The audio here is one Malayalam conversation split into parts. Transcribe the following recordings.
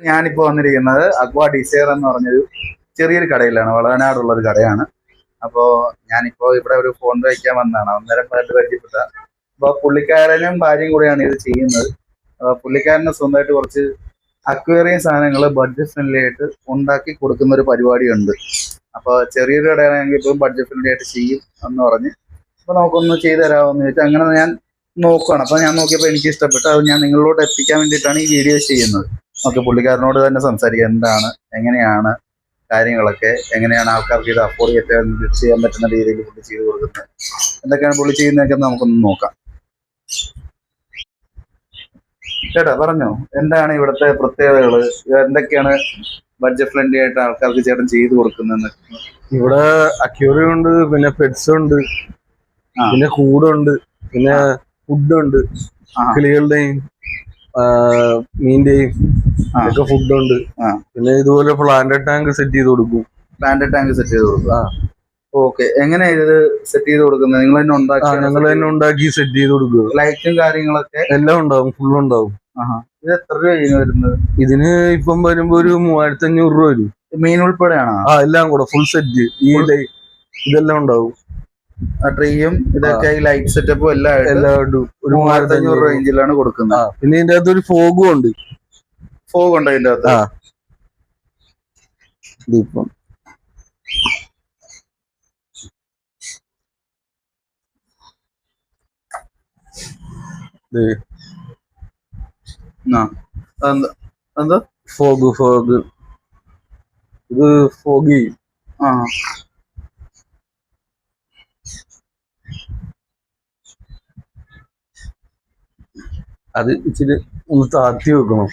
ഞാനിപ്പോ വന്നിരിക്കുന്നത് അക്വാ ഡിസയർ എന്ന് പറഞ്ഞൊരു ചെറിയൊരു കടയിലാണ്. വളവനാടുള്ള ഒരു കടയാണ്. അപ്പോ ഞാനിപ്പോ ഇവിടെ ഒരു ഫോൺ വയ്ക്കാൻ വന്നതാണ്. അന്നേരം പരിചയപ്പെട്ട അപ്പൊ പുള്ളിക്കാരനും ഭാര്യയും കൂടെയാണ് ഇത് ചെയ്യുന്നത്. പുള്ളിക്കാരന് സ്വന്തമായിട്ട് കുറച്ച് അക്വേറിയം സാധനങ്ങൾ ബഡ്ജറ്റ് ഫ്രണ്ട്ലി ആയിട്ട് ഉണ്ടാക്കി കൊടുക്കുന്ന ഒരു പരിപാടിയുണ്ട്. അപ്പോൾ ചെറിയൊരു കടയാണെങ്കിൽ ഇപ്പം ബഡ്ജറ്റ് ഫ്രണ്ട്ലി ആയിട്ട് ചെയ്യും എന്ന് പറഞ്ഞ് അപ്പോൾ നമുക്കൊന്ന് ചെയ്തു തരാമെന്ന് ചോദിച്ചാൽ അങ്ങനെ ഞാൻ നോക്കുകയാണ്. അപ്പോൾ ഞാൻ നോക്കിയപ്പോൾ എനിക്ക് ഇഷ്ടപ്പെട്ടു. അത് ഞാൻ നിങ്ങളോട് എത്തിക്കാൻ വേണ്ടിയിട്ടാണ് ഈ വീഡിയോ ചെയ്യുന്നത്. നമുക്ക് പുള്ളിക്കാരനോട് തന്നെ സംസാരിക്കാം. എന്താണ്, എങ്ങനെയാണ് കാര്യങ്ങളൊക്കെ, എങ്ങനെയാണ് ആൾക്കാർക്ക് ഇത് അഫോർഡ് ചെയ്യാൻ പറ്റുന്ന രീതിയിൽ പുള്ളി ചെയ്ത് കൊടുക്കുന്നത്, എന്തൊക്കെയാണ് പുള്ളി ചെയ്യുന്നതൊക്കെ നമുക്കൊന്ന് നോക്കാം. ചേട്ടാ പറഞ്ഞോ, എന്താണ് ഇവിടുത്തെ പ്രത്യേകതകൾ, എന്തൊക്കെയാണ് ബഡ്ജറ്റ് ഫ്രണ്ട്ലി ആയിട്ട് ആൾക്കാർക്ക് ചേട്ടൻ ചെയ്തു കൊടുക്കുന്നത്? ഇവിടെ അക്വേറിയം ഉണ്ട്, പിന്നെ പെറ്റ്സ് ഉണ്ട്, പിന്നെ കൂടുണ്ട്, പിന്നെ ഫുഡുണ്ട്, കിളികളുടെയും മീന്റെയും ഒക്കെ ഫുഡുണ്ട്. പിന്നെ ഇതുപോലെ പ്ലാന്റ് ടാങ്ക് സെറ്റ് ചെയ്ത് കൊടുക്കും. പ്ലാന്റ് ടാങ്ക് സെറ്റ് ചെയ്ത് കൊടുക്കും. ഓക്കെ, എങ്ങനെയാ ഇത് സെറ്റ് ചെയ്ത് കൊടുക്കുന്നത്? നിങ്ങൾ തന്നെ ഉണ്ടാക്കി സെറ്റ് ചെയ്ത് കൊടുക്കുക. ലൈറ്റും കാര്യങ്ങളൊക്കെ എല്ലാം ഉണ്ടാവും, ഫുൾ ഉണ്ടാവും. ഇത് എത്ര രൂപ വരുന്നത്? ഇതിന് ഇപ്പം വരുമ്പോ ഒരു 3500 രൂപ വരും. മീൻ ഉൾപ്പെടെയാണോ? എല്ലാം കൂടെ ഫുൾ സെറ്റ്. ഇതെല്ലാം ഉണ്ടാവും. ട്രീയും ഇതൊക്കെ ലൈറ്റ് സെറ്റപ്പും എല്ലാം ഒരു 3500 റേഞ്ചിലാണ് കൊടുക്കുന്നത്. പിന്നെ ഇതിന്റെ അകത്ത് ഒരു ഫോഗും ഉണ്ട്. ഫോഗ് ഉണ്ട് ഇതിന്റെ അകത്ത്. ദീപം എന്താ ഫോഗ് ഇത് ഫോഗി. അത് ഇച്ചിരി ഒന്ന് താഴ്ത്തി വെക്കണം.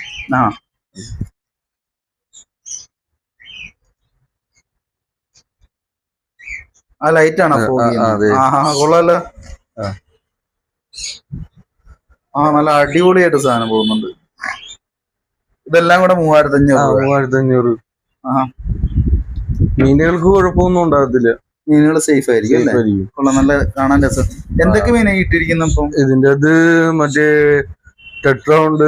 ആ ലൈറ്റ് ആണോ? കൊള്ളാലോ. നല്ല അടിപൊളിയായിട്ട് സാധനം പോകുന്നുണ്ട്. ഇതെല്ലാം കൂടെ 3500. മീനുകൾക്ക് കുഴപ്പമൊന്നും ഉണ്ടാകത്തില്ല. മീനുകൾ സേഫ് ആയിരിക്കും. നല്ല കാണാൻ രസം. എന്തൊക്കെ മീനാണ് ഇട്ടിരിക്കുന്ന? ഇപ്പം ഇതിന്റെ അത് മറ്റേ ടെട്ര ഉണ്ട്,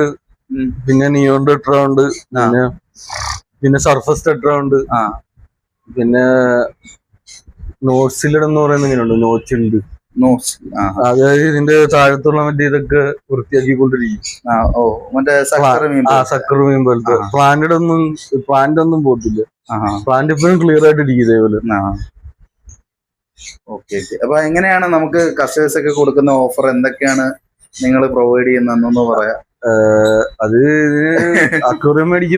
പിന്നെ നിയോൺ ടെട്ര ഉണ്ട്, പിന്നെ സർഫസ് ടെട്ര ഉണ്ട്, പിന്നെ നോട്സിലഡ് എന്ന് പറയുന്ന മീനുണ്ട്. നോച്ച് ഉണ്ട്. അതായത് ഇതിന്റെ താഴത്തുള്ള മറ്റേ ഇതൊക്കെ വൃത്തിയാക്കിക്കൊണ്ടിരിക്കും. സക്കർ മീൻ പോലത്തെ. പ്ലാന്റ് ഒന്നും പോകത്തില്ല. പ്ലാന്റ് ഇപ്പോഴും ക്ലിയർ ആയിട്ട് ഇരിക്കും ഇതേപോലെ. ഓക്കെ. അപ്പൊ എങ്ങനെയാണ് നമുക്ക് കസ്റ്റമേഴ്സ് ഒക്കെ കൊടുക്കുന്ന ഓഫർ, എന്തൊക്കെയാണ് നിങ്ങൾ പ്രൊവൈഡ് ചെയ്യുന്നതെന്നൊന്ന് പറയാം. അത് അക്വേറിയം മേടിക്കും